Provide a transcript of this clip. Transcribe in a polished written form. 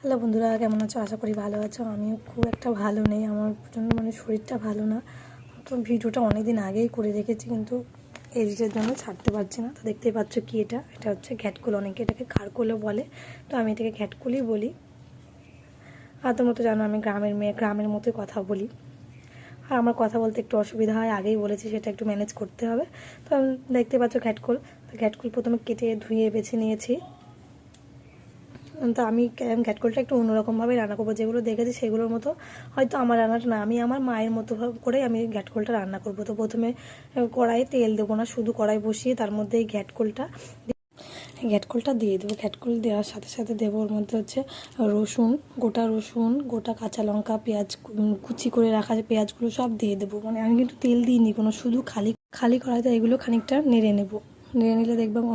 Hello বন্ধুরা, কেমন আছো? আশা করি ভালো আছো। আমিও খুব একটা ভালো নেই, আমার প্রচণ্ড শরীরটা ভালো না। তো ভিডিওটা অনেক দিন আগেই করে রেখেছি, কিন্তু এডিটের জন্য ছাড়তে পারছি না। তো দেখতেই পাচ্ছ কি এটা হচ্ছে ঘ্যাটকুল, অনেকে এটাকে খারকুলও বলে, তো আমি এটাকে ঘ্যাটকুলই বলি। আর তোমরা তো জানো আমি গ্রামের মেয়ে, গ্রামের মতোই কথা বলি। আর আমার কথা বলতে একটু অসুবিধা হয়, আগেই বলেছি, সেটা একটু ম্যানেজ করতে হবে। তো দেখতে পাচ্ছ ঘ্যাটকুল। তো ঘ্যাটকুল প্রথমে কেটে ধুয়ে বেছে নিয়েছি। তো আমি ঘ্যাটকলটা একটু অন্যরকমভাবে রান্না করবো, যেগুলো দেখেছি সেগুলোর মতো হয়তো আমার রান্নাটা না, আমি আমার মায়ের মতো করেই আমি ঘ্যাটকলটা রান্না করবো। তো প্রথমে কড়াইয়ে তেল দেবো না, শুধু কড়াই বসিয়ে তার মধ্যে এই ঘ্যাটকলটা দিয়ে দেবো। ঘ্যাটকল দেওয়ার সাথে সাথে দেবো ওর মধ্যে হচ্ছে রসুন, গোটা কাঁচা লঙ্কা, পেঁয়াজ কুচি করে রাখা পেঁয়াজগুলো সব দিয়ে দেবো। মানে আমি কিন্তু তেল দিইনি কোনো, শুধু খালি কড়াইতে এগুলো খানিকটা নেড়ে নিলে দেখবো